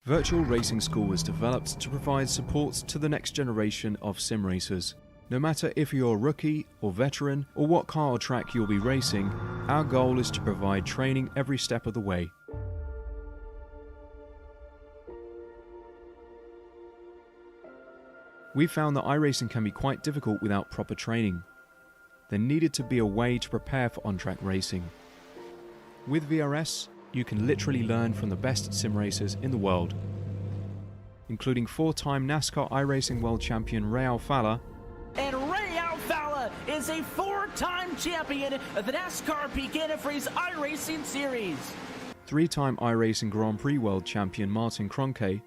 Virtual Racing School was developed to provide support to the next generation of sim racers. No matter if you're a rookie or veteran or what car or track you'll be racing, our goal is to provide training every step of the way. We found that iRacing can be quite difficult without proper training. There needed to be a way to prepare for on-track racing. With VRS, you can literally learn from the best sim racers in the world, including 4-time NASCAR iRacing World Champion Ray Alfala. And Ray Alfala is a 4-time champion of the NASCAR Hockenheim's iRacing Series. 3-time iRacing Grand Prix World Champion Martin Kroenke.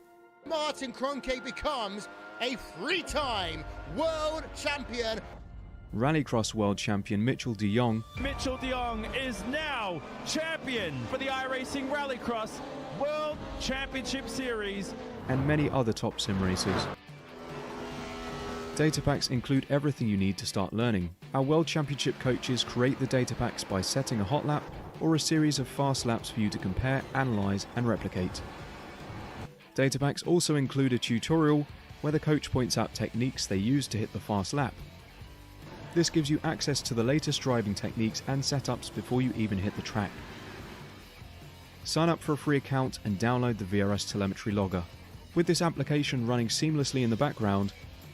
Martin Kroenke becomes a 3-time world champion. Rallycross World Champion Mitchell de Jong. Mitchell de Jong is now champion for the iRacing Rallycross World Championship Series. And many other top sim racers. Data packs include everything you need to start learning. Our World Championship coaches create the data packs by setting a hot lap or a series of fast laps for you to compare, analyze, and replicate. Data packs also include a tutorial where the coach points out techniques they use to hit the fast lap. This gives you access to the latest driving techniques and setups before you even hit the track. Sign up for a free account and download the VRS telemetry logger. With this application running seamlessly in the background,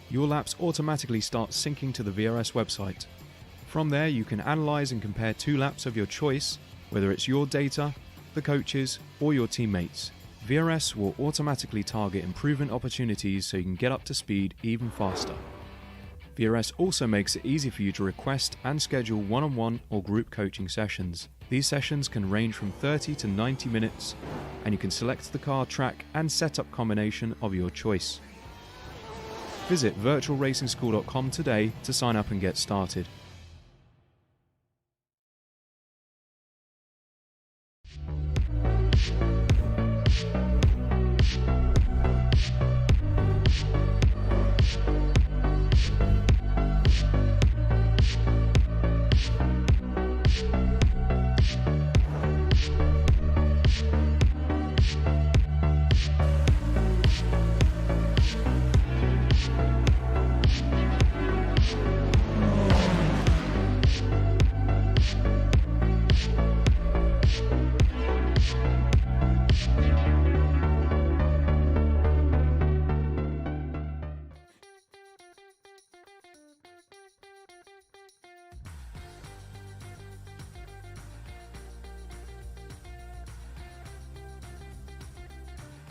your laps automatically start syncing to the VRS website. From there, you can analyze and compare 2 laps of your choice, whether it's your data, the coaches, or your teammates. VRS will automatically target improvement opportunities so you can get up to speed even faster. VRS also makes it easy for you to request and schedule one-on-one or group coaching sessions. These sessions can range from 30 to 90 minutes, and you can select the car, track, and setup combination of your choice. Visit virtualracingschool.com today to sign up and get started.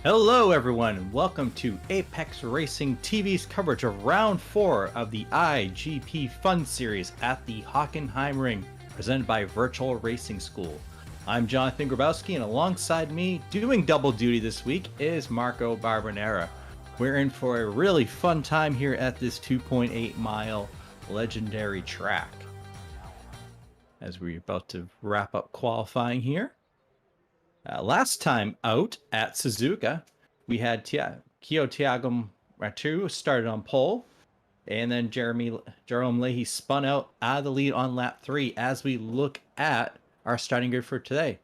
Hello everyone, welcome to Apex Racing TV's coverage of Round 4 of the iGPFun series at the Hockenheim Ring, presented by Virtual Racing School. I'm Jonathan Grabowski, and alongside me, doing double duty this week, is Marco Barbonera. We're in for a really fun time here at this 2.8 mile legendary track. As we're about to wrap up qualifying here. Last time out at Suzuka, we had Tiago Martu started on pole, and then Jerome Leahy spun out of the lead on lap 3 as we look at our starting grid for today.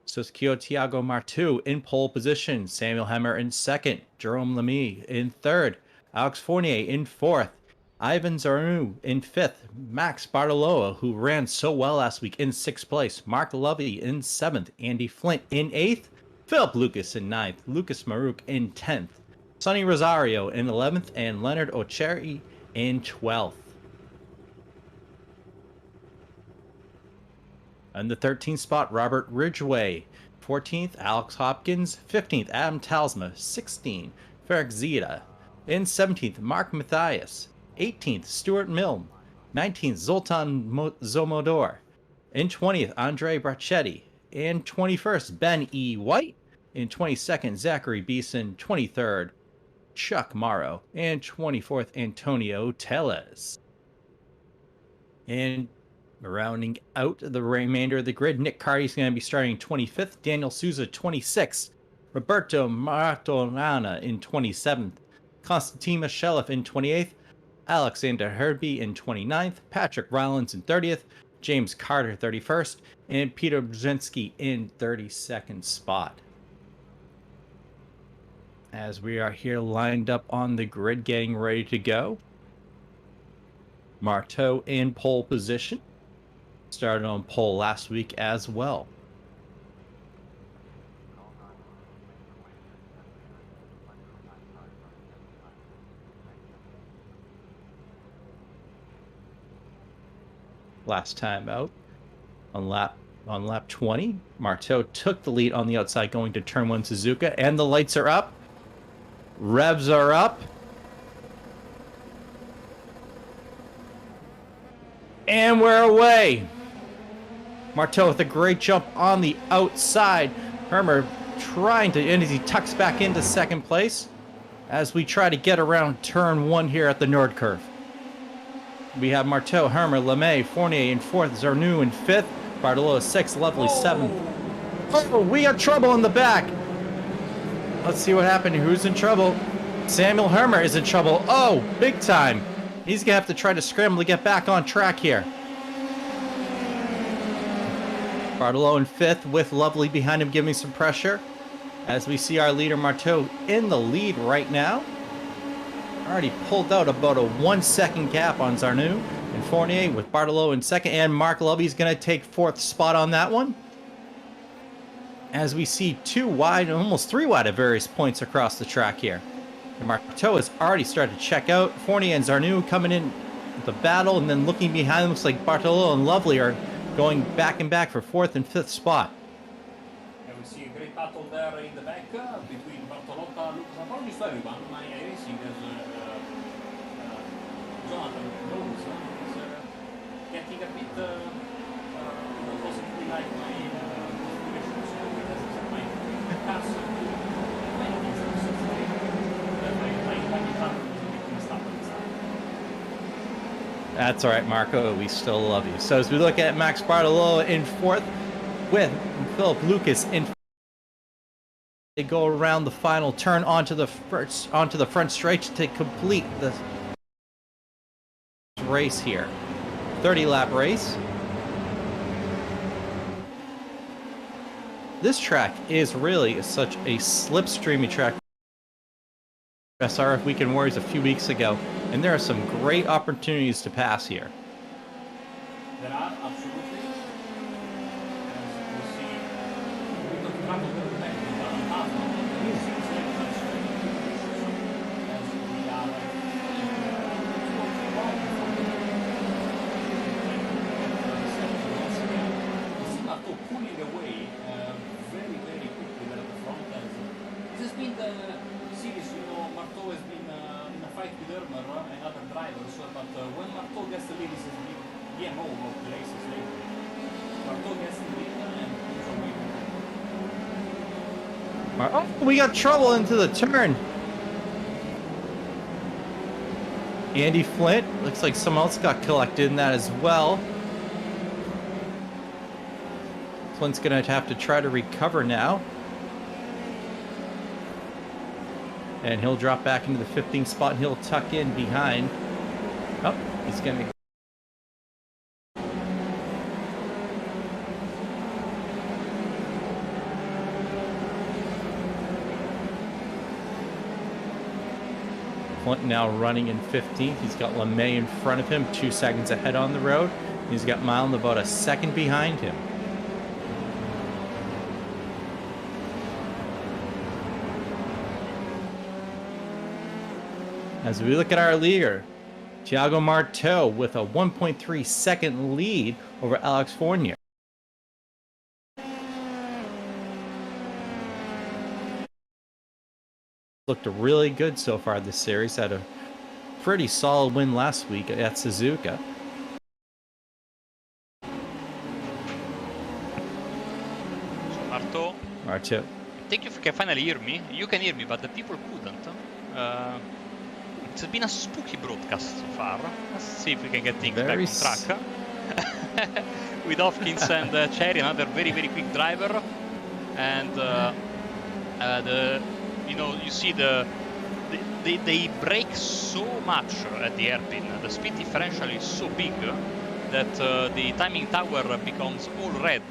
So it's Tiago Martu in pole position, Samuel Hemmer in second, Jerome Lamy in third, Alex Fournier in fourth, Ivan Zarnu in 5th, Max Bartoloa, who ran so well last week, in 6th place, Mark Lovey in 7th, Andy Flint in 8th, Philip Lucas in 9th, Lucas Marouk in 10th, Sonny Rosario in 11th, and Leonard Ocheri in 12th. In the 13th spot, Robert Ridgway, 14th, Alex Hopkins, 15th, Adam Talsma, 16th, Ferric Zeta, in 17th, Mark Matthias, 18th, Stuart Milne, 19th, Zoltan Zomodor, in 20th, Andre Brachetti, in 21st, Ben E. White, in 22nd, Zachary Beeson, 23rd, Chuck Morrow, and 24th, Antonio Tellez. And rounding out the remainder of the grid, Nick Carty is going to be starting 25th, Daniel Souza 26th, Roberto Martorana in 27th, Konstantin Michellev in 28th, Alexander Herby in 29th, Patrick Rollins in 30th, James Carter 31st, and Peter Brzezinski in 32nd spot. As we are here lined up on the grid, getting ready to go. Marteau in pole position. Started on pole last week as well. Last time out on lap 20, Marteau took the lead on the outside going to turn 1 Suzuka, and the lights are up. Revs are up. And we're away. Marteau with a great jump on the outside. Hermer trying to, and as he tucks back into second place as we try to get around turn 1 here at the Nord Curve. We have Marteau, Hermer, LeMay, Fournier in 4th, Zarnu in 5th, Bartolo 6th, Lovely 7th. Oh, we got trouble in the back. Let's see what happened. Who's in trouble? Samuel Hermer is in trouble. Oh, big time. He's going to have to try to scramble to get back on track here. Bartolo in 5th with Lovely behind him giving some pressure. As we see our leader Marteau in the lead right now. Already pulled out about a 1 second gap on Zarnu and Fournier with Bartolo in 2nd, and Mark Lovey's going to take 4th spot on that one. As we see 2 wide, almost 3 wide at various points across the track here. And Marteau has already started to check out. Fournier and Zarnu coming in the battle, and then looking behind them, looks like Bartolo and Lovely are going back and back for 4th and 5th spot. And we see a great battle there in the back between Bartolotta, Lucas, and probably everyone. My iRacing has Jonathan knows is getting a bit possibly like my configuration, so it has my pass to many things that my messed up on the side. That's all right, Marco. We still love you. So as we look at Max Bartolo in 4th with Philip Lucas in 5th, they go around the final turn onto the front straight to complete the race here. 30-lap race. This track is really such a slipstreamy track. SRF Weekend Warriors a few weeks ago, and there are some great opportunities to pass here. There are absolutely, as you see, a bit of trouble with the back in one half. It seems like much as we are Marteau pulling away very, very quickly there at the front. This has been the series, you know, Marteau has been in a fight with Hermer and other drivers, but when Marteau gets the lead, this is the MO of the races later. Marteau gets the lead and moves away. Oh, we got trouble into the turn. Andy Flint, looks like someone else got collected in that as well. Flint's gonna have to try to recover now. And he'll drop back into the 15th spot and he'll tuck in behind. Oh, he's gonna... Flint now running in 15th. He's got LeMay in front of him, 2 seconds ahead on the road. He's got Milan about a second behind him. As we look at our leader, Thiago Marteau with a 1.3 second lead over Alex Fournier. Looked really good so far this series. Had a pretty solid win last week at Suzuka. So Marteau. thank you can finally hear me. You can hear me, but the people couldn't. It's been a spooky broadcast so far. Let's see if we can get things back on track. With Hopkins and Cherry, another very, very quick driver. And you see they brake so much at the hairpin. The speed differential is so big that the timing tower becomes all red.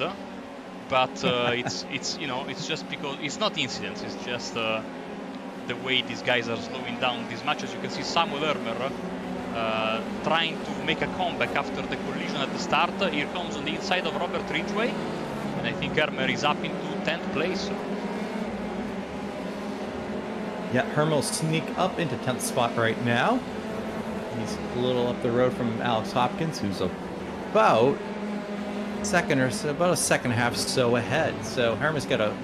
But it's just because it's not incidents. It's just the way these guys are slowing down this match. As you can see, Samuel Ermer trying to make a comeback after the collision at the start. Here comes on the inside of Robert Ridgway, and I think Ermer is up into 10th place. Yeah, Herm will sneak up into 10th spot right now. He's a little up the road from Alex Hopkins, who's about a second or so, about a second and a half so ahead. So Herm has got a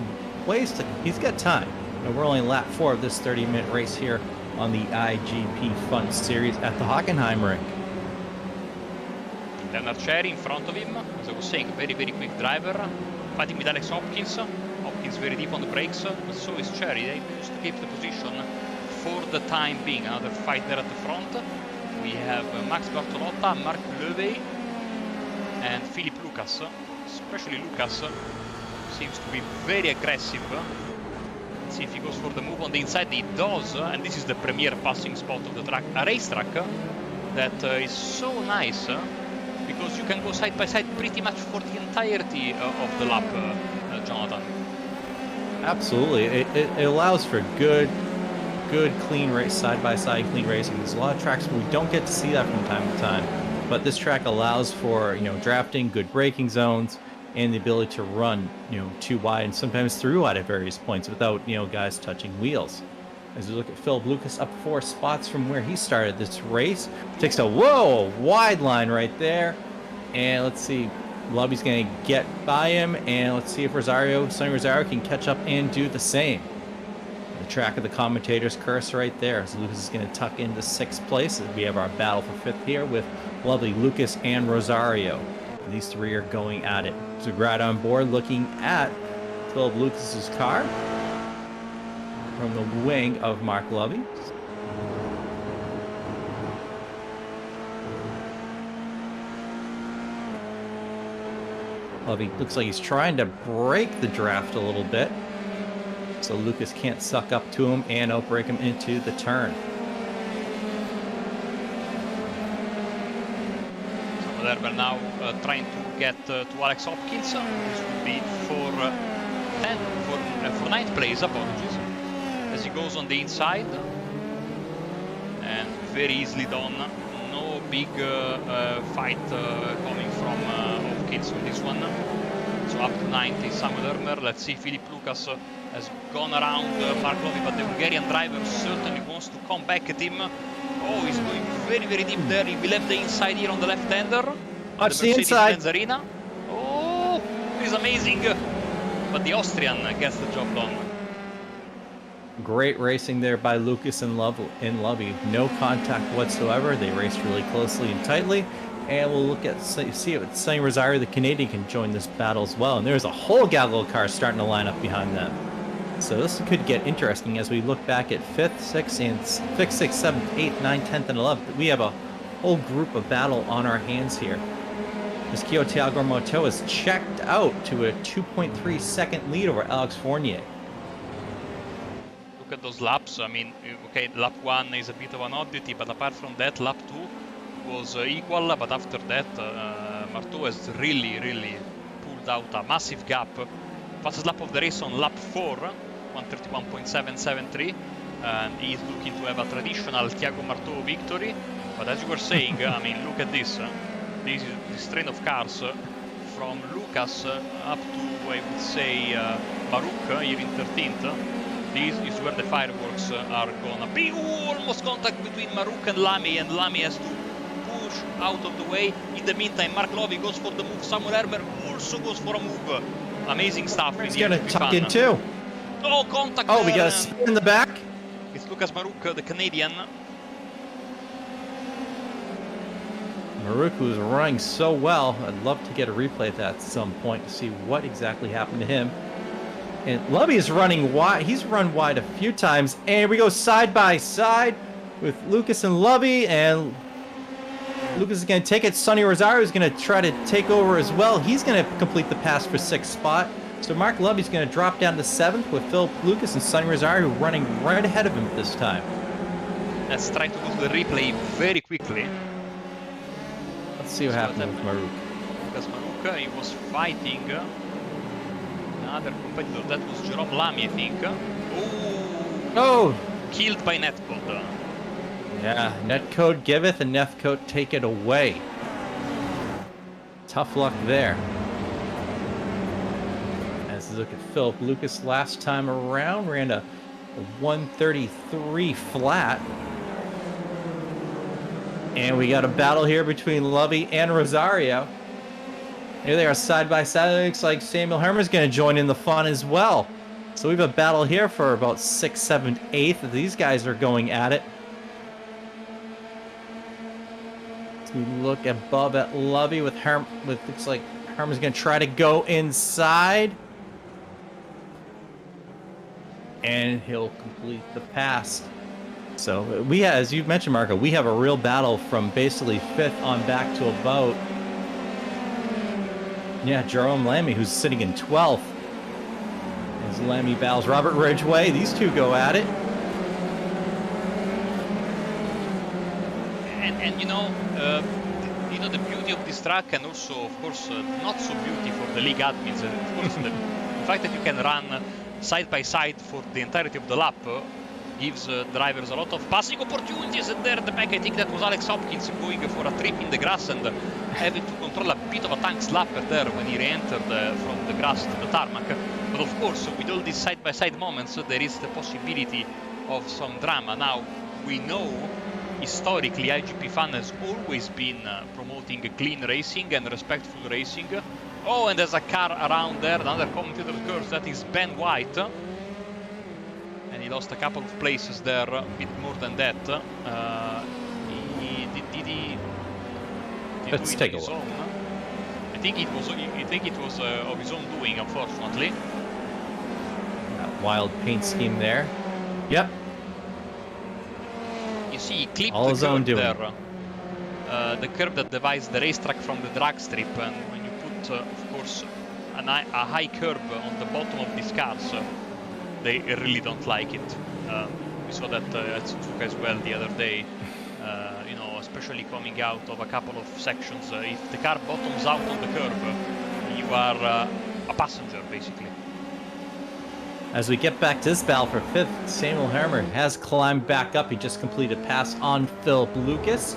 ways to, he's got time. And we're only lap 4 of this 30-minute race here on the iGPFun series at the Hockenheim ring. Leonard Cherry in front of him, as I was saying, very quick driver, fighting with Alex Hopkins. Hopkins very deep on the brakes, but so is Cherry. They managed to keep the position for the time being. Another fight there at the front. We have Max Bartolotta, Marc Levey, and Philippe Lucas. Especially Lucas seems to be very aggressive. Let's see if he goes for the move on the inside. He does, and this is the premier passing spot of the track. A racetrack that is so nice because you can go side by side pretty much for the entirety of the lap, Jonathan. Absolutely, it allows for good clean race, side-by-side clean racing. There's a lot of tracks where we don't get to see that from time to time, but this track allows for, you know, drafting, good braking zones, and the ability to run, you know, 2 wide and sometimes 3 wide at various points without, you know, guys touching wheels. As we look at Philip Lucas up 4 spots from where he started this race, takes a wide line right there, and let's see. Lobby's going to get by him, and let's see if Sonny Rosario can catch up and do the same. The track of the commentator's curse right there. So Lucas is going to tuck into 6th place. We have our battle for 5th here with lovely Lucas and Rosario. And these 3 are going at it. So right on board looking at Philip Lucas's car from the wing of Mark Lovey. Lovey looks like he's trying to break the draft a little bit, so Lucas can't suck up to him and outbrake him into the turn. So they're now trying to get to Alex Hopkins. This would be for 9th place, apologies, as he goes on the inside, and very easily done. No big fight coming from Hopkins with this one. So up to 90, Samuel Ermer. Let's see, Philippe Lucas has gone around Mark Lovey, but the Hungarian driver certainly wants to come back at him. Oh, he's going very deep there. He will have the inside here on the left-hander. Watch the inside. Arena. Oh, he's amazing. But the Austrian gets the job done. Great racing there by Lucas and Lovey. No contact whatsoever. They raced really closely and tightly. And we'll look at see if Sonny Rosario, the Canadian, can join this battle as well. And there's a whole gaggle of cars starting to line up behind them. So this could get interesting as we look back at 5th, 6th, 7th, 8th, 9th, 10th, and 11th. We have a whole group of battle on our hands here. As Thiago Moto is checked out to a 2.3 second lead over Alex Fournier. Look at those laps. I mean, okay, lap 1 is a bit of an oddity, but apart from that, lap 2 was equal. But after that, Marteau has really pulled out a massive gap. Fastest lap of the race on lap 4, 131.773, and he's looking to have a traditional Thiago Marteau victory. But as you were saying, I mean, look at this. This train of cars from Lucas up to, I would say, Baruch here in 13th. This is where the fireworks are gonna be. Ooh, almost contact between Maruk and Lamy has to push out of the way. In the meantime, Mark Lovey goes for the move. Samuel Ermer also goes for a move. Amazing stuff. He's gonna tuck in too. Oh, contact. Oh, we got a spin in the back. It's Lucas Maruk, the Canadian. Maruk, who's running so well. I'd love to get a replay of that at some point to see what exactly happened to him. And Lovey is running wide. He's run wide a few times. And we go side by side with Lucas and Lovey. And Lucas is going to take it. Sonny Rosario is going to try to take over as well. He's going to complete the pass for 6th spot. So Mark Lovey's going to drop down to 7th with Philip Lucas and Sonny Rosario running right ahead of him this time. Let's try to go to the replay very quickly. Let's see what happened with Maruk. Lucas Maruk, he was fighting another competitor. That was Jerome Lamy, I think. Oh, killed by netcode. Yeah, netcode giveth and netcode take it away. Tough luck there. As we look at Philip Lucas last time around, ran a 133 flat. And we got a battle here between Lovey and Rosario. Here they are side by side. It looks like Samuel Hermer's going to join in the fun as well. So we have a battle here for about 6th, 7th, 8th. These guys are going at it. As we look above at Lovey with Herm, looks like Hermer's going to try to go inside. And he'll complete the pass. So we have, as you mentioned, Marco, we have a real battle from basically 5th on back to about, yeah, Jerome Lamy, who's sitting in 12th. As Lamy battles Robert Ridgway, these two go at it. And you know the beauty of this track, and also, of course, not so beauty for the league admins. Of course, the fact that you can run side by side for the entirety of the lap gives drivers a lot of passing opportunities. And there at the back, I think that was Alex Hopkins going for a trip in the grass and having to control a bit of a tank slapper there when he re-entered from the grass to the tarmac. But of course, with all these side-by-side moments, there is the possibility of some drama. Now, we know historically iGPFun has always been promoting clean racing and respectful racing. Oh, and there's a car around there, another commentator curse, that is Ben White. And he lost a couple of places there, a bit more than that. Let's take a look. I think it was of his own doing, unfortunately. That wild paint scheme there. Yep. You see, he clipped all the his own curb doing. there. The curb that divides the racetrack from the drag strip, and when you put, of course, a high curb on the bottom of these cars, they really don't like it. We saw that at Suzuka as well the other day. You know, especially coming out of a couple of sections. If the car bottoms out on the curb, you are a passenger, basically. As we get back to this battle for 5th, Samuel Hermer has climbed back up. He just completed a pass on Philip Lucas.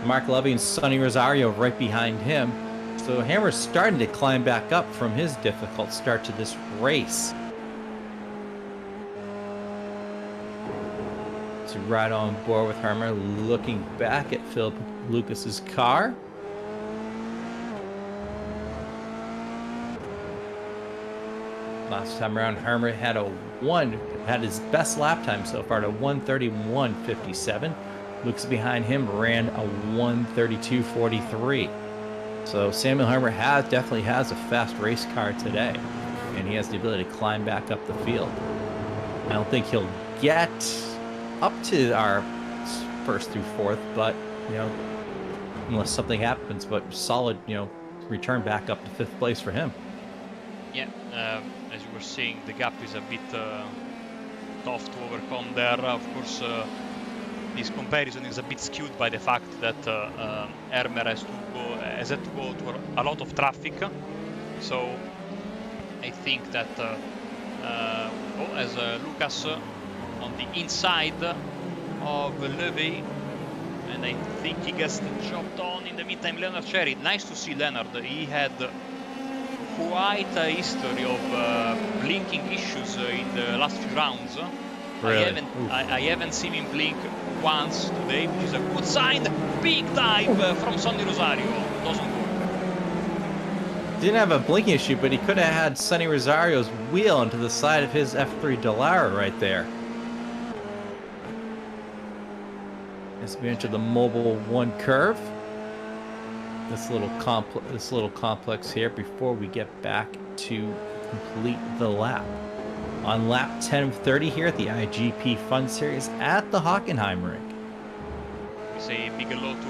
Mark Levy and Sonny Rosario right behind him. So Hermer's starting to climb back up from his difficult start to this race. So right on board with Hermer, looking back at Philip Lucas's car. Last time around, Hermer had his best lap time so far, at a 1:31.57. Lucas behind him ran a 1:32.43. So Samuel Hermer definitely has a fast race car today, and he has the ability to climb back up the field. I don't think he'll get up to our 1st through 4th, but you know, unless something happens, but solid, you know, return back up to 5th place for him. Yeah, as you were saying, the gap is a bit tough to overcome there. Of course, this comparison is a bit skewed by the fact that Hermer has had to go to a lot of traffic. So I think that as Lucas on the inside of Levy, and I think he gets the job done. In the meantime, Leonard Cherry, nice to see Leonard. He had quite a history of blinking issues in the last few rounds. Really? I haven't seen him blink once today, which is a good sign. Big dive from Sonny Rosario. Doesn't work. Didn't have a blinking issue, but he could have had Sonny Rosario's wheel into the side of his F3 Dallara right there. As we enter the Mobile 1 curve. This little complex here before we get back to complete the lap. On lap 10 of 30 here at the iGPFun Series at the Hockenheim ring. We say big hello to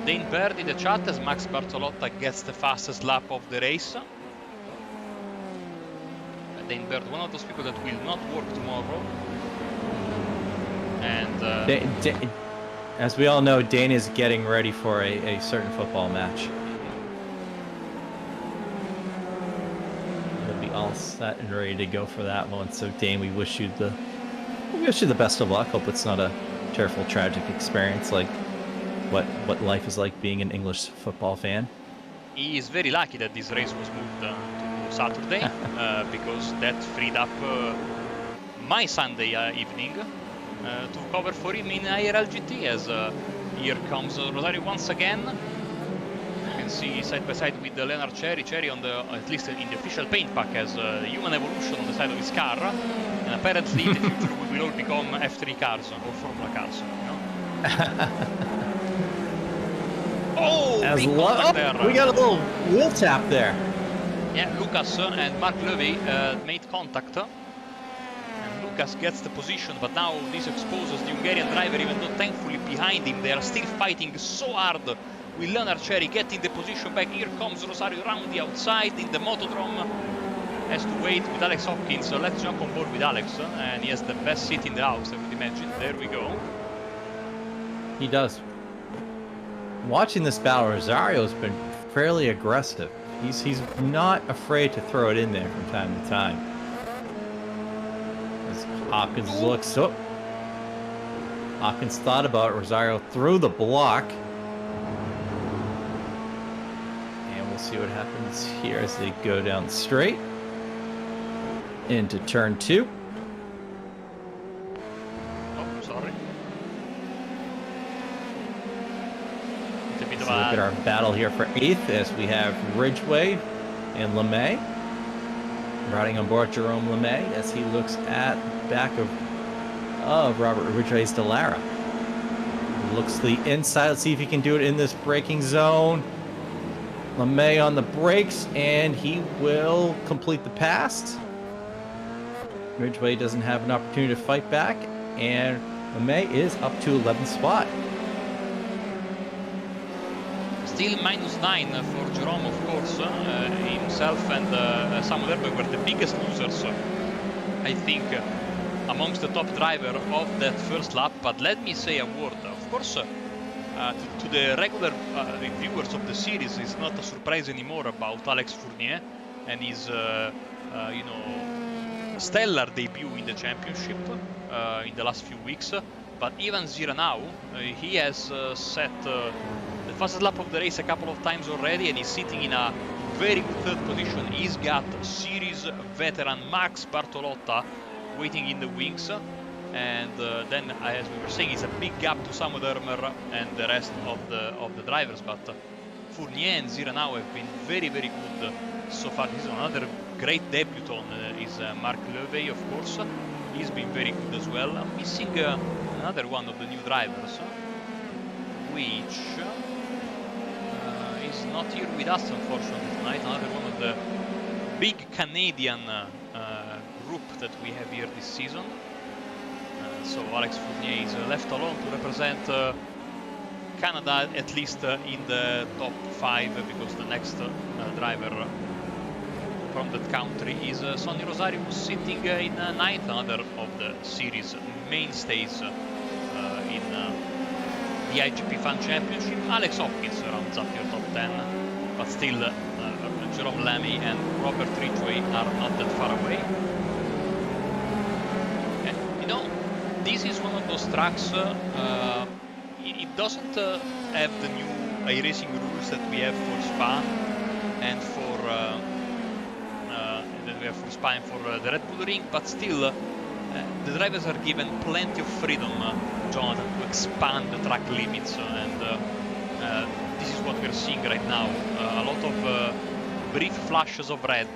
Dane Bird in the chat as Max Bartolotta gets the fastest lap of the race. Dane Bird, one of those people that will not work tomorrow. And as we all know, Dane is getting ready for a certain football match. He'll be all set and ready to go for that one. So Dane, we wish you wish you the best of luck. Hope it's not a terrible, tragic experience like what life is like being an English football fan. He is very lucky that this race was moved to Saturday because that freed up my Sunday evening to cover for him in IRL GT. As here comes Rosario once again. You can see side by side with Leonard Cherry on the, at least in the official paint pack, has human evolution on the side of his car, and apparently in the future we will all become F3 cars or Formula cars. You know? Oh, big contact there. We got a little wheel tap there. Yeah, Lucas and Mark Levy made contact. And Lucas gets the position, but now this exposes the Hungarian driver, even though thankfully behind him they are still fighting so hard with Leonard Cherry getting the position back. Here comes Rosario around the outside in the Motodrome. Has to wait with Alex Hopkins, so let's jump on board with Alex. And he has the best seat in the house, I would imagine. There we go. He does. Watching this battle, Rosario's been fairly aggressive. He's not afraid to throw it in there from time to time. As Hopkins looks up. Hopkins thought about it. Rosario threw the block. And we'll see what happens here as they go down straight into turn 2. Oh, sorry. Let's look at our battle here for 8th as we have Ridgway and LeMay. Riding on board Jerome LeMay as he looks at the back of Robert Ridgway's Dallara. Looks to the inside. Let's see if he can do it in this braking zone. LeMay on the brakes, and he will complete the pass. Ridgway doesn't have an opportunity to fight back, and LeMay is up to 11th spot. Still -9 for Jerome, of course. Himself and Samuel Erberg were the biggest losers, I think, amongst the top driver of that first lap. But let me say a word. Of course, to the regular reviewers of the series, it's not a surprise anymore about Alex Fournier and his, stellar debut in the championship in the last few weeks. But even Ziranau, he has set the fastest lap of the race a couple of times already, and he's sitting in a very good 3rd position. He's got series veteran Max Bartolotta waiting in the wings, and then, as we were saying, it's a big gap to Samuel Ermer and the rest of the drivers. But Fournier and Ziranau have been very, very good so far. This is another great debutant is Mark Levey, of course. He's been very good as well. I'm missing another one of the new drivers, which is not here with us, unfortunately, tonight. Another one of the big Canadian group that we have here this season. So Alex Fournier is left alone to represent Canada, at least in the top 5, because the next driver from that country is Sonny Rosario, who's sitting in 9th, another of the series mainstays in the iGPFun Championship. Alex Hopkins rounds up your top 10, but still Jerome Lamy and Robert Ridgway are not that far away. And, you know, this is one of those tracks, it doesn't have the new iRacing rules that we have for Spa and for the Red Bull Ring, but still the drivers are given plenty of freedom, Jonathan, to expand the track limits, and this is what we're seeing right now. A lot of brief flashes of red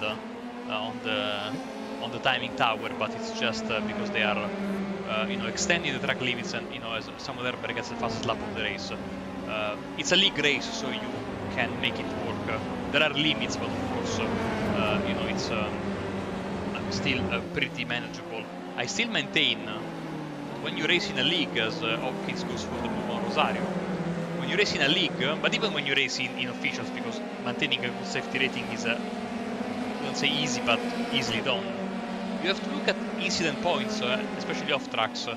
on the timing tower, but it's just because they are extending the track limits, and as Samuel Erber gets the fastest lap of the race. It's a league race, so you can make it work. There are limits, but of course, it's still pretty manageable. I still maintain when you race in a league, as Hopkins goes for the move on Rosario, when you race in a league, but even when you race in officials, because maintaining a good safety rating is I don't say easy, but easily done. You have to look at incident points, especially off tracks,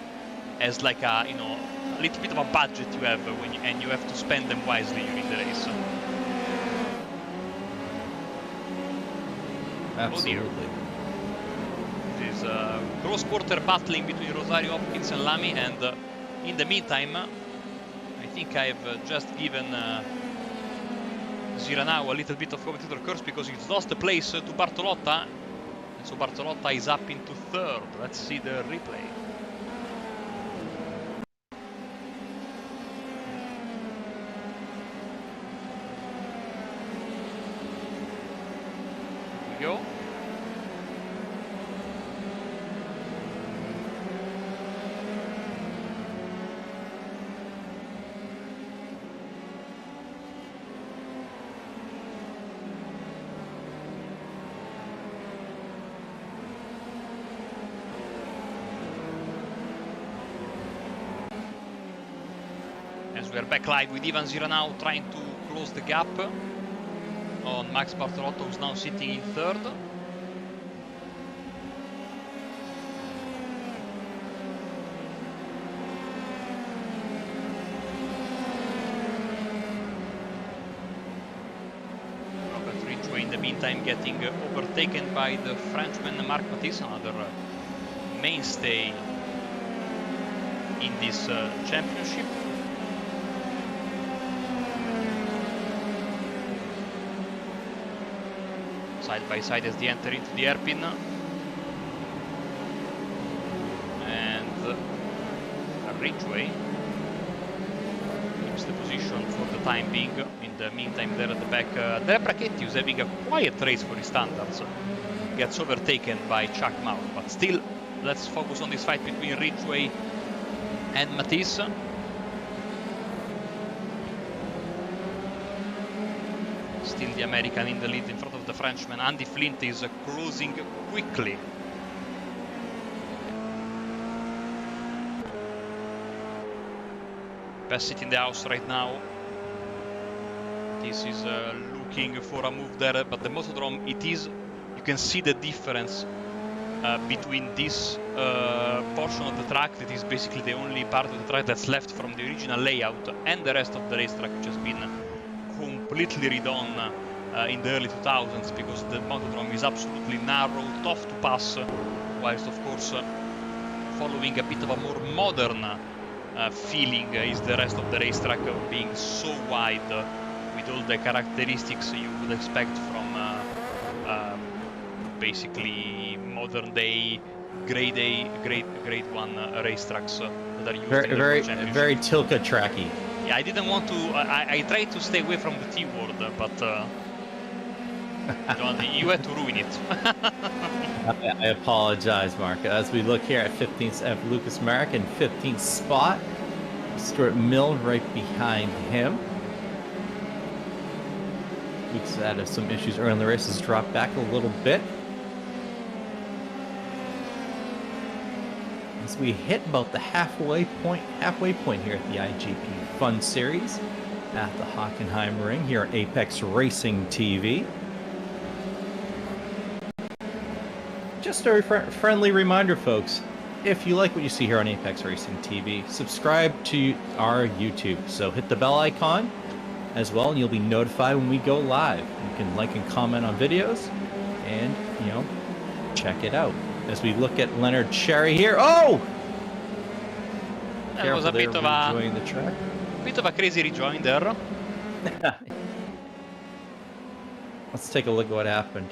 as like a little bit of a budget you have and you have to spend them wisely during the race. Absolutely. This It's close quarter battling between Rosario, Hopkins and Lamy, and in the meantime, I think I've just given Ziranau a little bit of commentator curse because he's lost the place to Bartolotta. And so Bartolotta is up into third. Let's see the replay. Here we go. We are back live with Ivan Ziranau trying to close the gap on Max Bartolotto, who's now sitting in third. Robert Ridgway in the meantime getting overtaken by the Frenchman Marc Matisse, another mainstay in this championship. Side by side as they enter into the hairpin, and Ridgway keeps the position for the time being. In the meantime, there at the back, Andrea Brachetti, who's having a quiet race for his standards, gets overtaken by Chuck Mauro. But still, let's focus on this fight between Ridgway and Matisse. Still the American in the lead in front of the Frenchman. Andy Flint is closing quickly. Best seat in the house right now. This is looking for a move there, but the Motodrome, it is, you can see the difference between this portion of the track that is basically the only part of the track that's left from the original layout, and the rest of the racetrack, which has been completely redone in the early 2000s, because the Motodrome is absolutely narrow, tough to pass, whilst of course following a bit of a more modern feeling is the rest of the racetrack, being so wide with all the characteristics you would expect from basically modern day grade A, grade 1 racetracks that are used in the very Tilka tracky. Yeah, I didn't want to. I tried to stay away from the T word, but you had to ruin it. I apologize, Mark. As we look here at 15th, Lucas Marek in 15th spot. Stuart Mill right behind him. Lucas had some issues early in the race, has dropped back a little bit. As we hit about the halfway point here at the iGPFun series at the Hockenheim ring here at Apex Racing TV. Just a friendly reminder, folks, if you like what you see here on Apex Racing TV, subscribe to our YouTube. So hit the bell icon as well, and you'll be notified when we go live. You can like and comment on videos, and check it out. As we look at Leonard Cherry here. Oh! That was a bit of a crazy rejoin there. Let's take a look at what happened.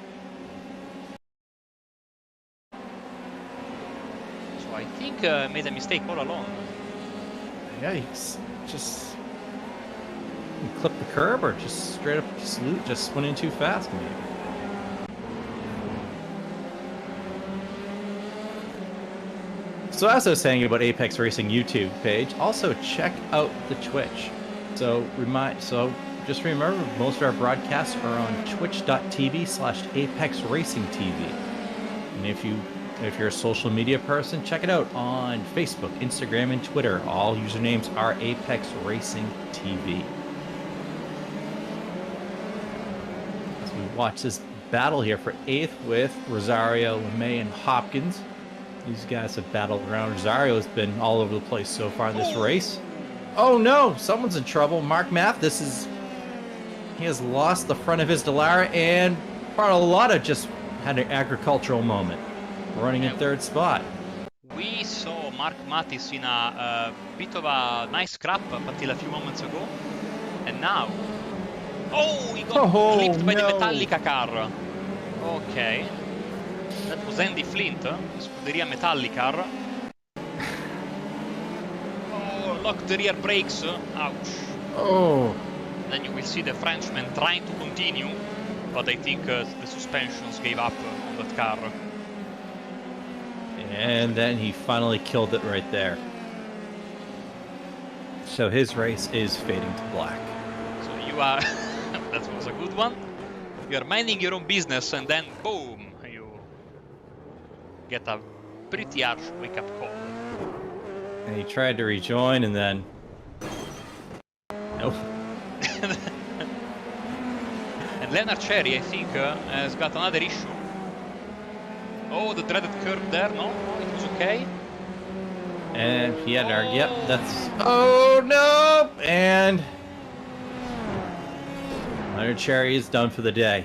So I think made a mistake all along. Yeah, he's just clipped the curb, or just straight up just went in too fast, maybe. So as I was saying about Apex Racing YouTube page, also check out the Twitch. So just remember, most of our broadcasts are on twitch.tv/ApexRacingTV. And if you're a social media person, check it out on Facebook, Instagram, and Twitter. All usernames are Apex Racing TV. As we watch this battle here for 8th with Rosario, LeMay, and Hopkins. These guys have battled around. Rosario has been all over the place so far in this race. Oh no, someone's in trouble. Mark Math, he has lost the front of his Dallara, and Bartolotta just had an agricultural moment. running in third spot. We saw Mark Mattis in a bit of a nice scrap up until a few moments ago, and now, oh, he got clipped by the Metallica car. Okay, that was Andy Flint, Scuderia Metallica. Oh, locked the rear brakes. Ouch. Oh. Then you will see the Frenchman trying to continue, but I think the suspensions gave up on that car. And then he finally killed it right there. So his race is fading to black. So you are... that was a good one. You are minding your own business and then boom, you get a pretty harsh wake-up call. And he tried to rejoin and then... Nope. And Leonard Cherry, I think, has got another issue. Oh, the dreaded curve there. No, it was okay. And he had our... Yep, that's... Oh, no! And... Leonard Cherry is done for the day.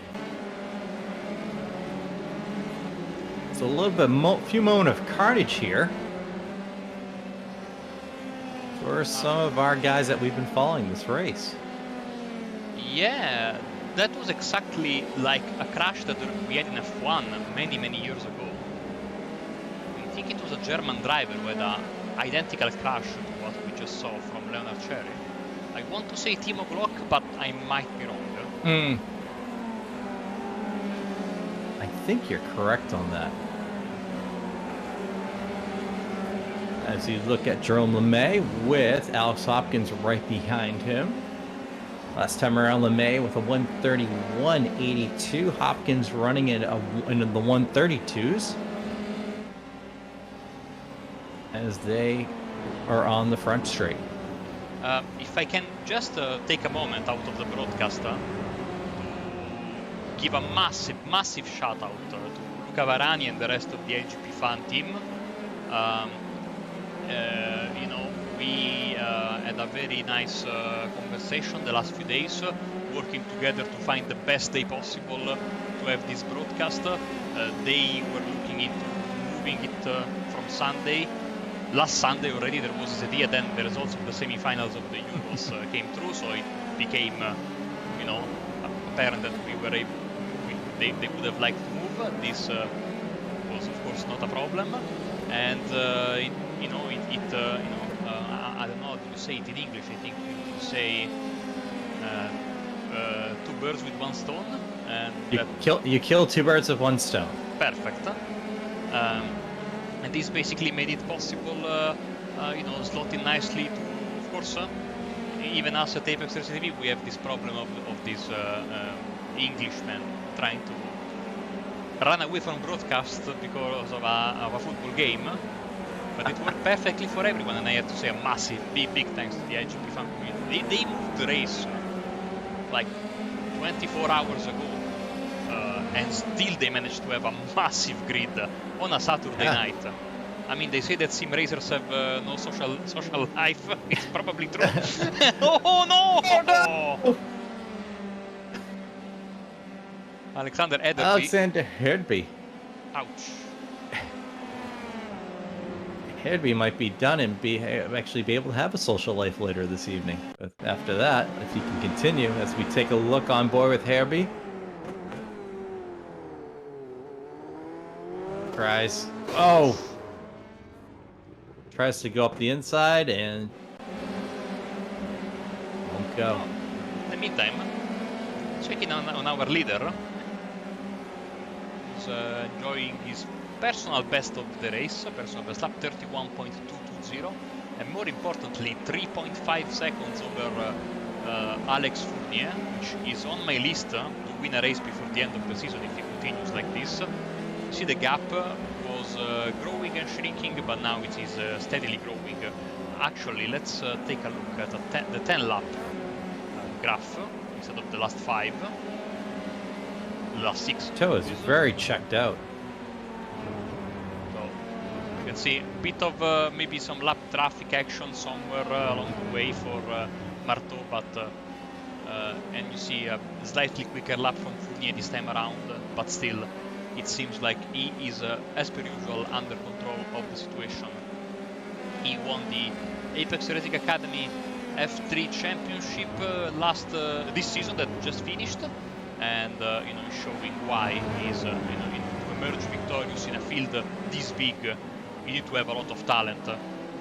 It's a little bit... few moments of carnage here. For some of our guys that we've been following this race. Yeah, that was exactly like a crash that we had in F1 many, many years ago. I think it was a German driver who had an identical crash to what we just saw from Leonard Cherry. I want to say Timo Glock, but I might be wrong. I think you're correct on that. As you look at Jerome LeMay with Alex Hopkins right behind him. Last time around, LeMay with a 131.82. Hopkins running in the 132s. As they are on the front straight. If I can just take a moment out of the broadcast to give a massive, massive shout out to Luca Varani and the rest of the iGPFun team. You know, we had a very nice conversation the last few days, working together to find the best day possible to have this broadcast. They were looking into moving it from Sunday. Last Sunday already there was this idea, then the results of the semi-finals of the Euros came through, so it became, you know, apparent that we were able, they would have liked to move. This was of course not a problem, and I don't know how to say it in English. I think you say two birds with one stone, and you kill two birds with one stone. Perfect. And this basically made it possible, you know, slotting nicely to, of course, even us at Apex TV, we have this problem of this Englishman trying to run away from broadcast because of a football game. But it worked perfectly for everyone, and I have to say a massive, big thanks to the iGPFun community. They moved the race like 24 hours ago, and still they managed to have a massive grid on a Saturday night. I mean, they say that sim racers have no social life. It's probably true. Oh no! Alexander Herdby. Ouch. Herdby might be done and actually be able to have a social life later this evening. But after that, if he can continue, as we take a look on board with Herdby. Tries to go up the inside and won't go. In the meantime, checking on our leader, who's enjoying his personal best of the race, personal best lap 31.220, and more importantly 3.5 seconds over Alex Fournier, which is on my list to win a race before the end of the season if he continues like this. You see the gap was growing and shrinking, but now it is steadily growing. Actually, let's take a look at the 10 lap graph instead of the last 5. The last 6. Toe is very checked out. So you can see a bit of maybe some lap traffic action somewhere along the way for Marteau, but and you see a slightly quicker lap from Fournier this time around, but still it seems like he is, as per usual, under control of the situation. He won the Apex Racing Academy F3 Championship this season that just finished, and you know, showing why he's you know, to emerge victorious in a field this big, you need to have a lot of talent.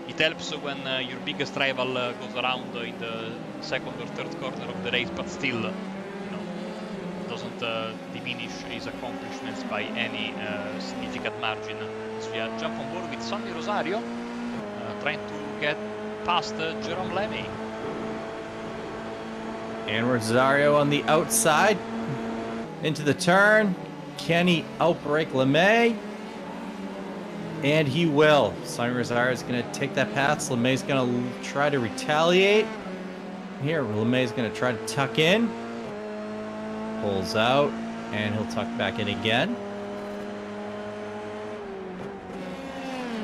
It helps when your biggest rival goes around in the second or third corner of the race, but still, you know, doesn't diminish his accomplishments by any significant margin. So we jump on board with Sonny Rosario, trying to get past Jerome Lemmy. And Rosario on the outside, into the turn. Can he outbreak LeMay? And he will. Sonny Rosario is going to take that pass. LeMay's going to try to retaliate. Here, LeMay's going to try to tuck in. Pulls out, and he'll tuck back in again.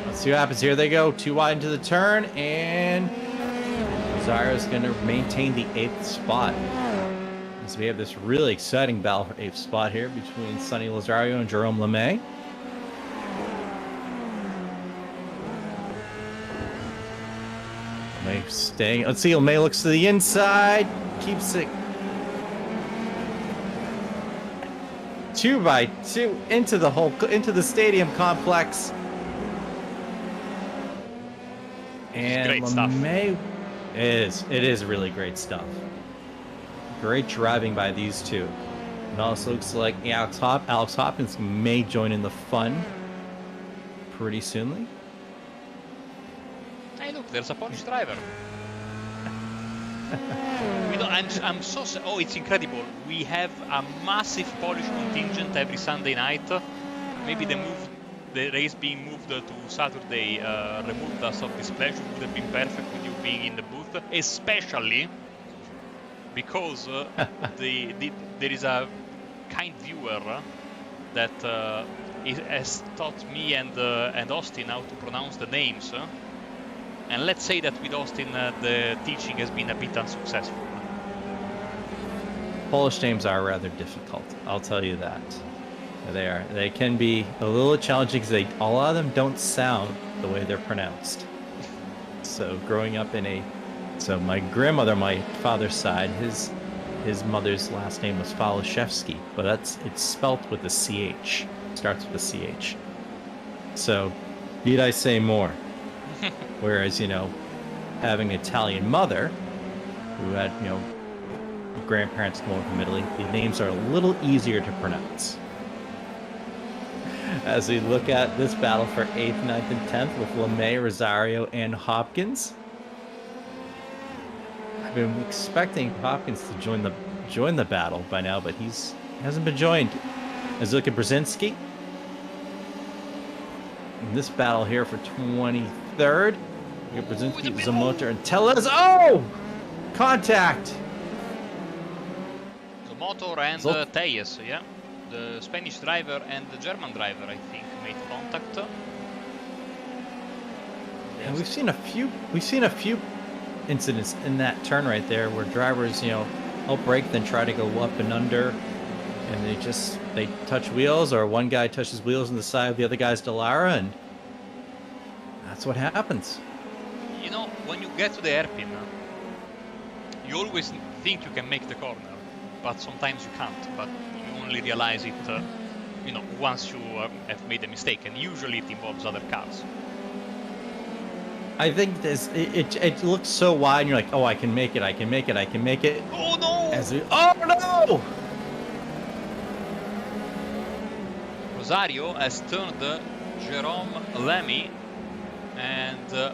Let's see what happens. Here they go. Too wide into the turn, and Rosario's going to maintain the 8th spot. So we have this really exciting battle for 8th spot here between Sonny Rosario and Jerome LeMay. LeMay staying. Let's see. LeMay looks to the inside. Keeps it 2x2 into the stadium complex. And great stuff. LeMay it is really great stuff. Great driving by these two. It also looks like Alex Hopkins may join in the fun pretty soonly. Hey, look, there's a Polish driver. I'm so. Oh, it's incredible. We have a massive Polish contingent every Sunday night. Maybe the race being moved to Saturday removed us of this pleasure. Would have been perfect with you being in the booth, especially because there is a kind viewer that has taught me and Austin how to pronounce the names. And let's say that with Austin, the teaching has been a bit unsuccessful. Polish names are rather difficult, I'll tell you that. They are. They can be a little challenging because a lot of them don't sound the way they're pronounced. So growing up my grandmother, my father's side, his mother's last name was Falashevsky, but it's spelt with a CH. Starts with a CH. So, need I say more? Whereas, you know, having an Italian mother who had, you know, grandparents come over from Italy, the names are a little easier to pronounce. As we look at this battle for 8th, 9th, and 10th with LeMay, Rosario, and Hopkins. I've been expecting Hopkins to join the battle by now, but he hasn't been joined. As we look at Brzezinski. In this battle here for 23rd, we got Brzezinski, Zamotor, and Tellez. Oh! Contact! Zamotor and Tellez, yeah. The Spanish driver and the German driver, I think, made contact. And we've seen a few incidents in that turn right there where drivers, you know, outbrake, then try to go up and under, and they touch wheels, or one guy touches wheels on the side of the other guy's Dallara, and that's what happens. You know, when you get to the hairpin, you always think you can make the corner, but sometimes you can't. But you only realize it, you know, once you have made a mistake, and usually it involves other cars. I think it looks so wide, and you're like, oh, I can make it. Oh no! Oh no! Rosario has turned Jerome Lemmy, and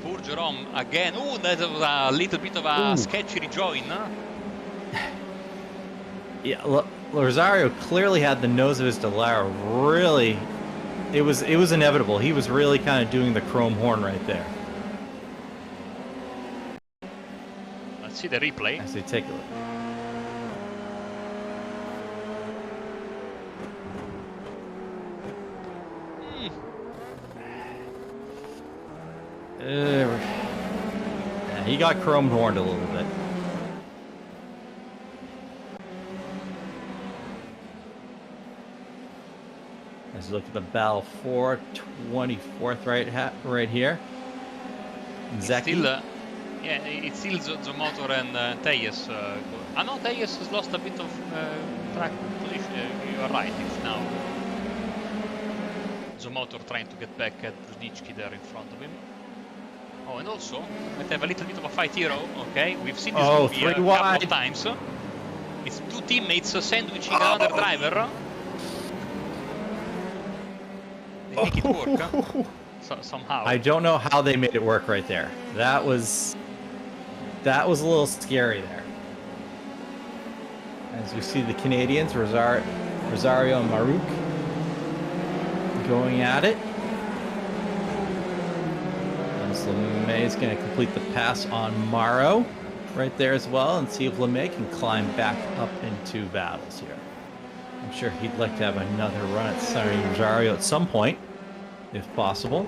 poor Jerome again. Oh, that was a little bit of a sketchy rejoin. Yeah, Rosario clearly had the nose of his Dallara really. It was inevitable. He was really kind of doing the chrome horn right there. Let's see the replay. As they take a look. Yeah, he got chrome horned a little bit. As you look at the battle for 24th right here. Zeki. It's still Zomotor and Tejas. No, Tejas has lost a bit of track position. You are right, it's now Zomotor trying to get back at Rudicki there in front of him. Oh, and also, might have a little bit of a fight here. Okay, we've seen this movie a couple of times. It's two teammates sandwiching another driver. They make it work somehow. I don't know how they made it work right there. That was a little scary there. As we see the Canadians, Rosario and Maruk going at it. As LeMay is going to complete the pass on Morrow right there as well, and see if LeMay can climb back up into battles here. I'm sure he'd like to have another run at Sonny Rosario at some point, if possible.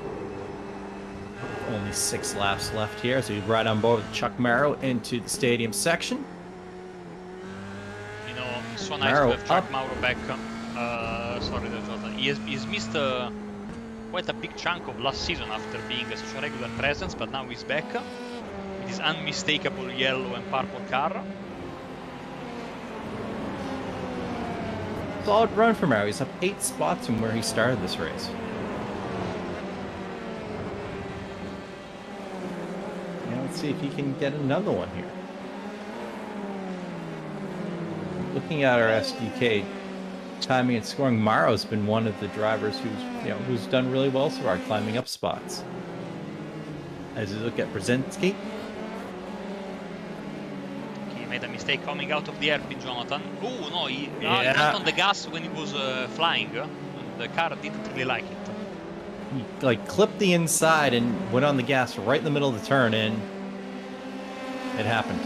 Only 6 laps left here, so he's right on board with Chuck Morrow into the stadium section. You know, it's so nice to have Chuck Morrow back. Sorry, Jordan. He's missed quite a big chunk of last season after being such a regular presence, but now he's back with his unmistakable yellow and purple car. Solid run for Morrow. He's up 8 spots from where he started this race. Let's see if he can get another one here. Looking at our SDK timing and scoring, Morrow's been one of the drivers who's done really well so far, climbing up spots. As you look at Brzezinski, he made a mistake coming out of the airpin, Jonathan. Oh no, he went on the gas when he was flying. The car didn't really like it. He clipped the inside and went on the gas right in the middle of the turn, and it happened.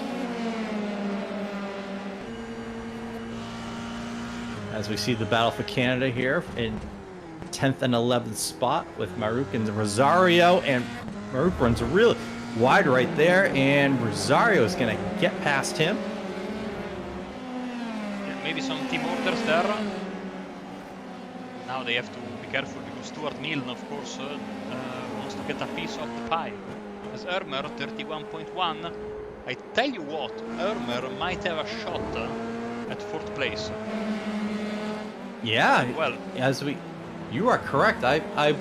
As we see the battle for Canada here in 10th and 11th spot with Maruk and Rosario, and Maruk runs really wide right there, and Rosario is going to get past him. Yeah, maybe some team orders there. Now they have to be careful because Stuart Milne, of course, wants to get a piece of the pie. As Ermer, 31.1. I tell you what, Ermer might have a shot at 4th place. Yeah, well, you are correct. I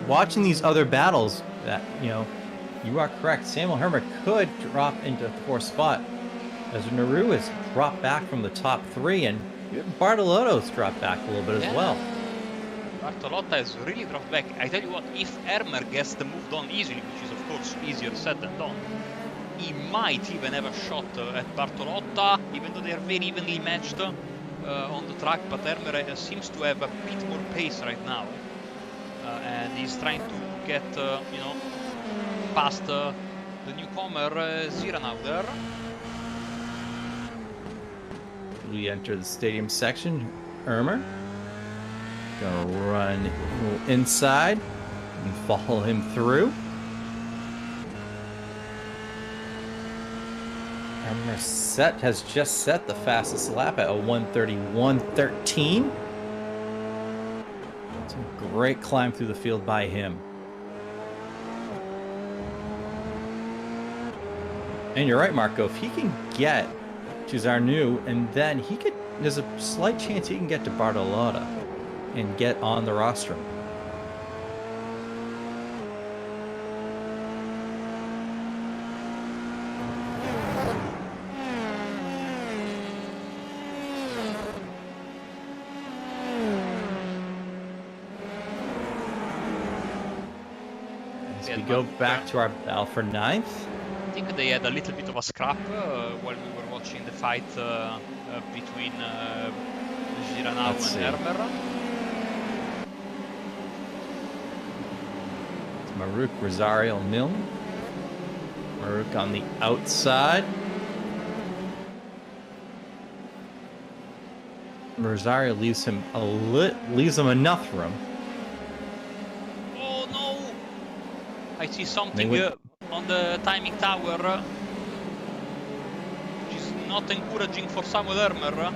watching these other battles that, you are correct. Samuel Hermer could drop into 4th spot as Naru has dropped back from the top 3, and Bartolotto's dropped back a little bit as well. Bartolotta has really dropped back. I tell you what, if Hermer gets the move done easily, which is of course easier said than done, he might even have a shot at Bartolotta, even though they are very evenly matched on the track. But Hermer seems to have a bit more pace right now, and he's trying to get past the newcomer Ziranau there. We enter the stadium section. Ermer gonna run inside and follow him through. Ermer has just set the fastest lap at a 1:31.13. It's a great climb through the field by him. And you're right, Marco. If he can get to Zarnu, and then there's a slight chance he can get to Bartolotta and get on the rostrum. As we go back to our battle for 9th. I think they had a little bit of a scrap while we were watching the fight between Ziranau and Hermer. It's Maruk, Rosario, Milne. Maruk on the outside. Rosario leaves him enough room. Oh no! I see something on the timing tower, which is not encouraging for Samuel Hermer.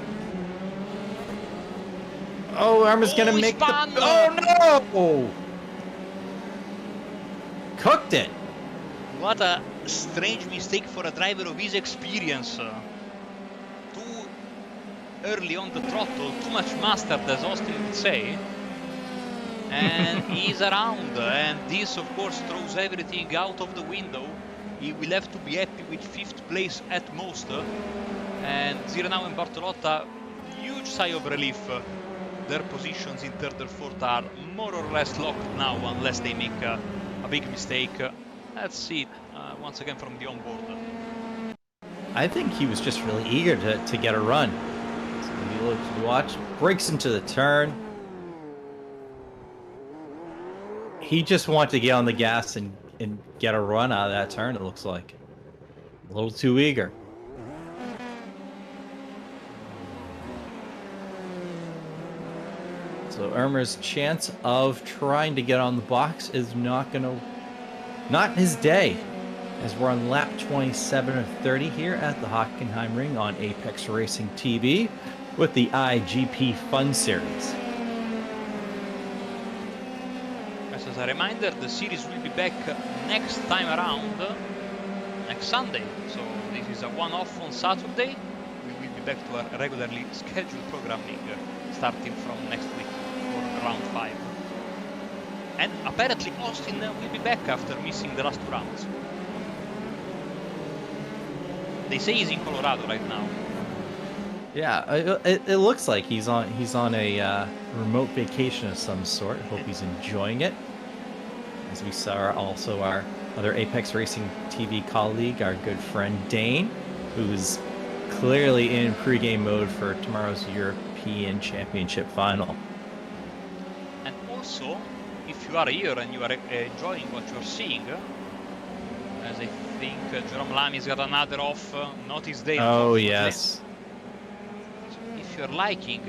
Oh, Arma's gonna he make spun! the... Oh, no! Cooked it. What a strange mistake for a driver of his experience. Too early on the throttle, too much mustard, as Austin would say. And he's around, and this of course throws everything out of the window. He will have to be happy with 5th place at most. And Ziranau and Bartolotta, huge sigh of relief. Their positions in 3rd and 4th are more or less locked now, unless they make a big mistake. Let's see it once again from the onboard. I think he was just really eager to get a run. So he looks to watch, breaks into the turn. He just wanted to get on the gas and get a run out of that turn, it looks like. A little too eager. So Irmer's chance of trying to get on the box is not his day, as we're on lap 27 of 30 here at the Hockenheim Ring on Apex Racing TV with the iGPFun series. As a reminder, the series will be back next time around, next Sunday. So this is a one-off on Saturday. We will be back to our regularly scheduled programming starting from next week for round 5. And apparently Austin will be back after missing the last 2 rounds. They say he's in Colorado right now. Yeah, it looks like he's on a remote vacation of some sort. Hope he's enjoying it. As we saw also our other Apex Racing TV colleague, our good friend Dane, who's clearly in pregame mode for tomorrow's European Championship final. And also, if you are here and you are enjoying what you're seeing, as I think Jerome Lami's got another off, not his day. Oh yes. So if you're liking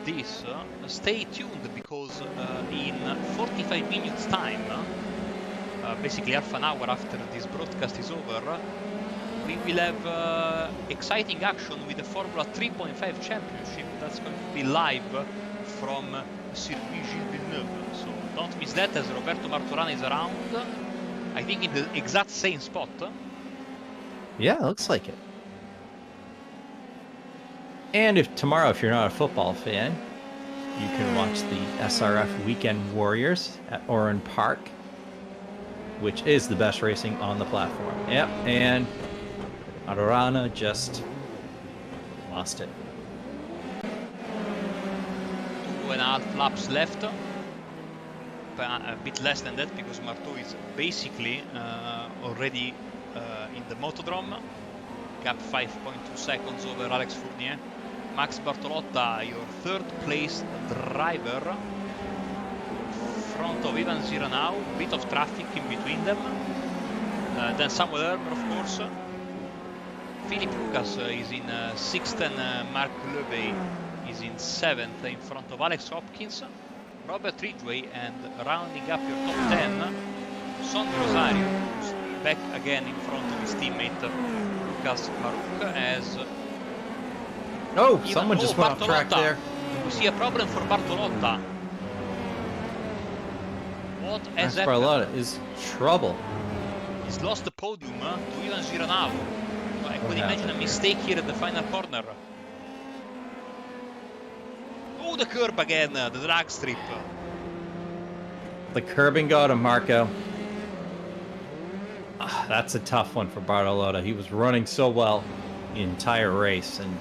this, stay tuned, because in 45 minutes time, basically half an hour after this broadcast is over, we will have exciting action with the Formula 3.5 Championship. That's going to be live from Circuit Gilles Villeneuve. So don't miss that, as Roberto Martorana is around, I think in the exact same spot. Yeah, it looks like it. And if you're not a football fan, you can watch the SRF Weekend Warriors at Oran Park, which is the best racing on the platform. Yep, and Martorana just lost it. 2.5 laps left. A bit less than that, because Marteau is basically already in the Motodrome. Gap 5.2 seconds over Alex Fournier. Max Bartolotta, your 3rd place driver, front of Ivan Ziranau. Bit of traffic in between them. Then Samuel Ermer, of course. Philip Lucas is in 6th, and Mark Levey is in 7th, in front of Alex Hopkins. Robert Ridgway, and rounding up your top 10, Son Rosario, who's back again in front of his teammate Lucas Marouk, as someone just went off track there. We see a problem for Bartolotta. What has happened? Bartolotta is trouble. He's lost the podium to Ivan Ziranau. I could imagine a mistake here at the final corner. Oh, the curb again, the drag strip. The curbing got him, Marco. That's a tough one for Bartolotta. He was running so well the entire race, and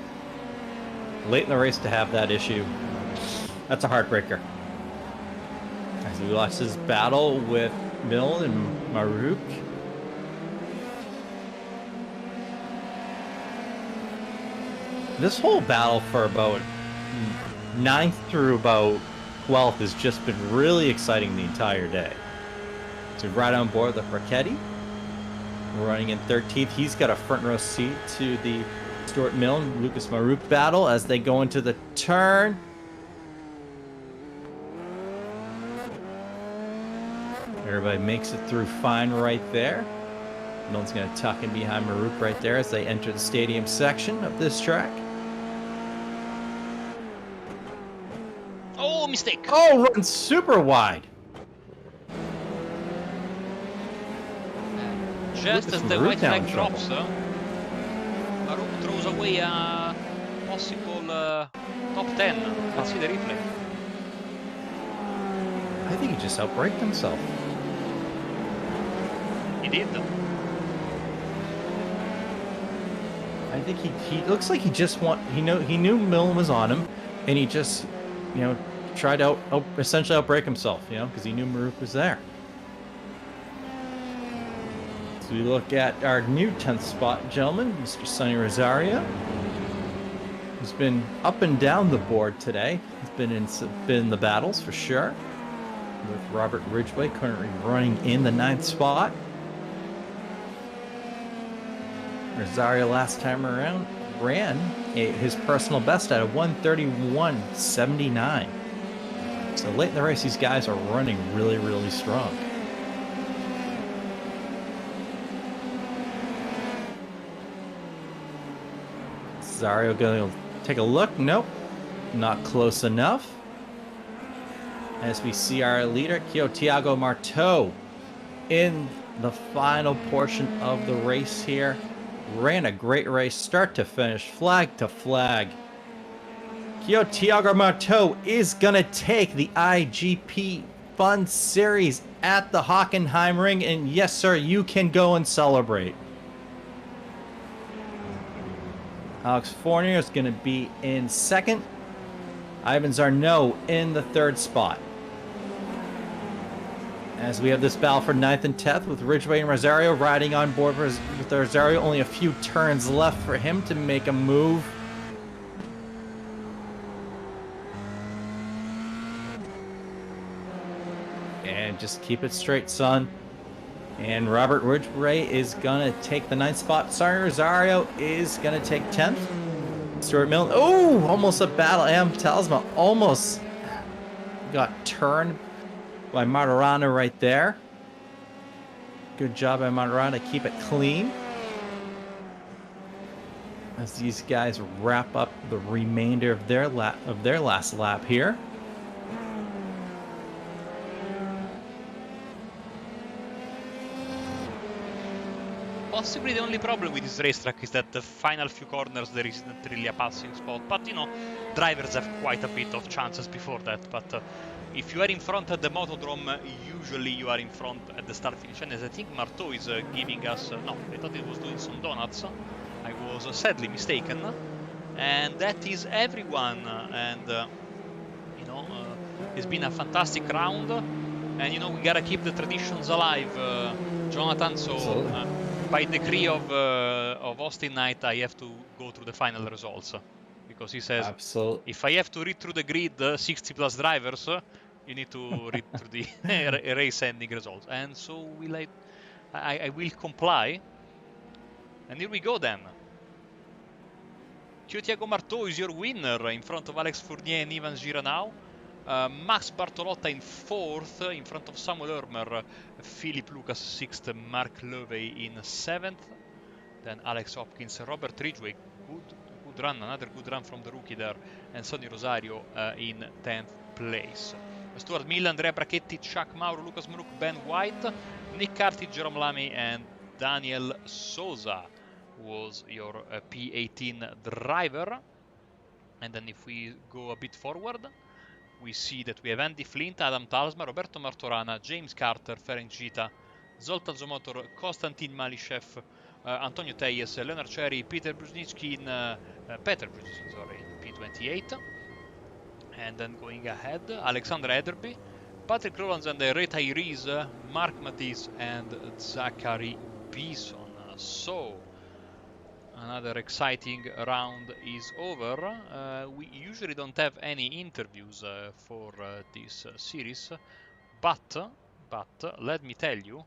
late in the race to have that issue, that's a heartbreaker. As we watch this battle with Milne and Marouk. This whole battle for about 9th through about 12th has just been really exciting the entire day. So right on board the Ricchetti. Running in 13th. He's got a front row seat to the Stuart Milne, Lucas Marouk battle as they go into the turn. Everybody makes it through fine right there. Milne's going to tuck in behind Marouk right there as they enter the stadium section of this track. Oh, Oh, mistake! Oh, run super wide. Just as the white flag drops, Maru throws away a possible top 10. Let's see the replay. I think he just outbraked himself. He did. I think he looks like he just he knew Milne was on him, and he just, you know, tried to essentially outbrake himself, you know, because he knew Maruk was there. So we look at our new 10th spot gentleman, Mr. Sonny Rosario, who's been up and down the board today. He's been in the battles for sure. With Robert Ridgway currently running in the 9th spot. Rosario last time around ran his personal best at a 1:31.79. So late in the race, these guys are running really, really strong. Rosario going to take a look. Nope, not close enough. As we see our leader, Thiago Marteau, in the final portion of the race here. Ran a great race, start to finish, flag to flag. Thiago Marteau is going to take the IGP Fun Series at the Hockenheim ring, and yes, sir, you can go and celebrate. Alex Fournier is going to be in 2nd. Ivan Zarno in the 3rd spot. As we have this battle for 9th and 10th with Ridgway and Rosario riding on board with Rosario. Only a few turns left for him to make a move. And just keep it straight, son. And Robert Ridgway is going to take the 9th spot. Sorry, Rosario is going to take 10th. Stuart Milne. Oh, almost a battle. Am Talisman almost got turned by Maturana right there. Good job by Maturana to keep it clean. As these guys wrap up the remainder of their last lap here. Possibly the only problem with this racetrack is that the final few corners there isn't really a passing spot, but you know, drivers have quite a bit of chances before that. But if you are in front at the motodrome, usually you are in front at the start finish. And as I think Marteau is giving us, no, I thought it was doing some donuts. I was sadly mistaken, and that is everyone. And you know, it's been a fantastic round, and you know, we gotta keep the traditions alive, Jonathan. So by decree of Austin Knight, I have to go through the final results, because he says, if I have to read through the grid 60 plus drivers, you need to read through the race ending results. And so I will comply. And here we go then. Thiago Marteau is your winner in front of Alex Fournier and Ivan Giranau. Max Bartolotta in 4th, in front of Samuel Ermer, Philip Lucas 6th, Mark Lovey in 7th, then Alex Hopkins, Robert Ridgway, good run, another good run from the rookie there, and Sonny Rosario in 10th place. Stuart Mill, Andrea Brachetti, Chuck Mauro, Lucas Maruk, Ben White, Nick Carty, Jerome Lamy, and Daniel Souza was your P18 driver. And then if we go a bit forward, we see that we have Andy Flint, Adam Talsma, Roberto Martorana, James Carter, Ferenc Gita, Zoltan Zomotor, Konstantin Malishev, Antonio Teyes, Leonard Cherry, Peter Brzezinski in P28. And then going ahead, Alexander Ederby, Patrick Rollins and Ray Tyrese, Mark Matisse and Zachary Beeson. So another exciting round is over. We usually don't have any interviews for this series, but let me tell you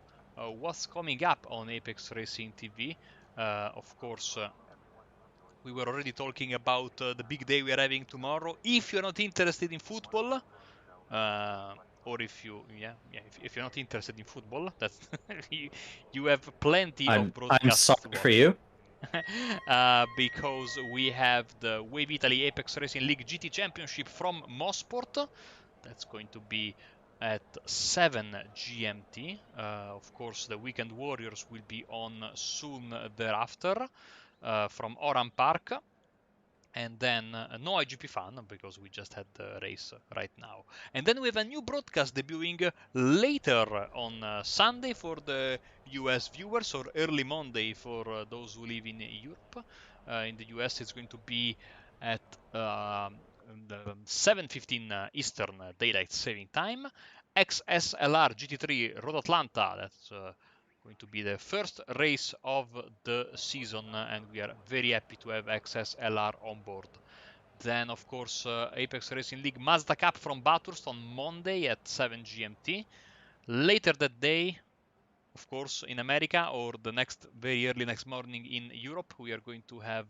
what's coming up on Apex Racing TV. Of course, we were already talking about the big day we are having tomorrow. If you're not interested in football, or if you're not interested in football, that's you have plenty of broadcasts. I'm sorry for you. Because we have the Wave Italy Apex Racing League GT Championship from Mosport. That's going to be at 7 GMT. Of course, the Weekend Warriors will be on soon thereafter from Oran Park. And then no IGP Fun, because we just had the race right now. And then we have a new broadcast debuting later on Sunday for the US viewers, or early Monday for those who live in Europe. In the US, it's going to be at 7:15 Eastern Daylight Saving Time. XSLR GT3 Road Atlanta, that's going to be the first race of the season, and we are very happy to have XSLR on board. Then, of course, Apex Racing League Mazda Cup from Bathurst on Monday at 7 GMT. Later that day, of course, in America, or the very early next morning in Europe, we are going to have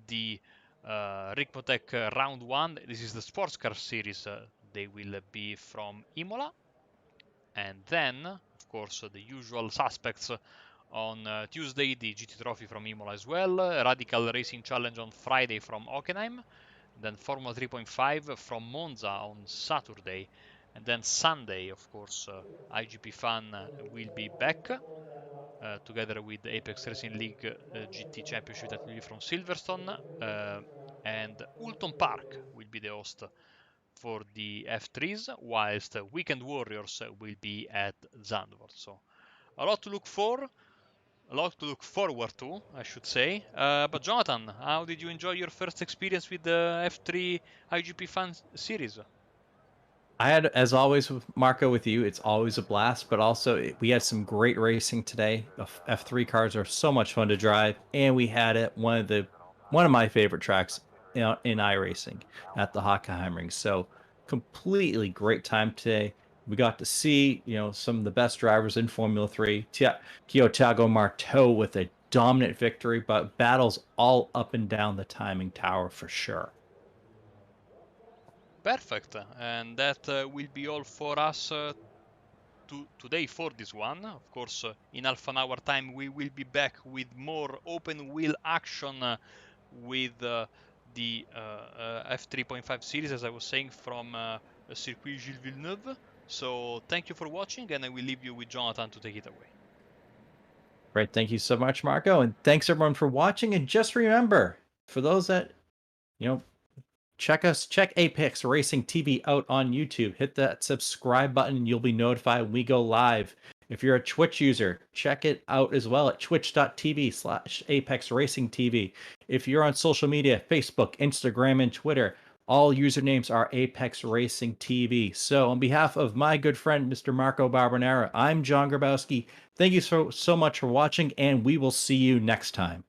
the Ricmotech Round 1. This is the sports car series. They will be from Imola. And then, of course, the usual suspects on Tuesday, the GT Trophy from Imola as well, Radical Racing Challenge on Friday from Hockenheim, then Formula 3.5 from Monza on Saturday, and then Sunday, of course, IGP Fun will be back together with the Apex Racing League GT Championship that will be from Silverstone, and Ulton Park will be the host for the F3s, whilst Weekend Warriors will be at Zandvoort. So a lot to look forward to, I should say. But Jonathan, how did you enjoy your first experience with the F3 IGP Fun series? I had, as always, with Marco, with you, it's always a blast, but also we had some great racing today. The F3 cars are so much fun to drive, and we had it one of my favorite tracks in iRacing at the Hockenheim ring. So completely great time today. We got to see, some of the best drivers in Formula 3. Thiago Marteau with a dominant victory, but battles all up and down the timing tower for sure. Perfect, and that will be all for us today for this one. Of course, in half an hour time we will be back with more open wheel action with the F3.5 series, as I was saying, from Circuit Gilles Villeneuve. So thank you for watching, and I will leave you with Jonathan to take it away. Great, thank you so much, Marco, and thanks everyone for watching. And just remember, for those that check Apex Racing TV out on YouTube. Hit that subscribe button and you'll be notified when we go live. If you're a Twitch user, check it out as well at twitch.tv/Apex Racing TV. If you're on social media, Facebook, Instagram, and Twitter, all usernames are Apex Racing TV. So on behalf of my good friend, Mr. Marco Barbonara, I'm John Grabowski. Thank you so much for watching, and we will see you next time.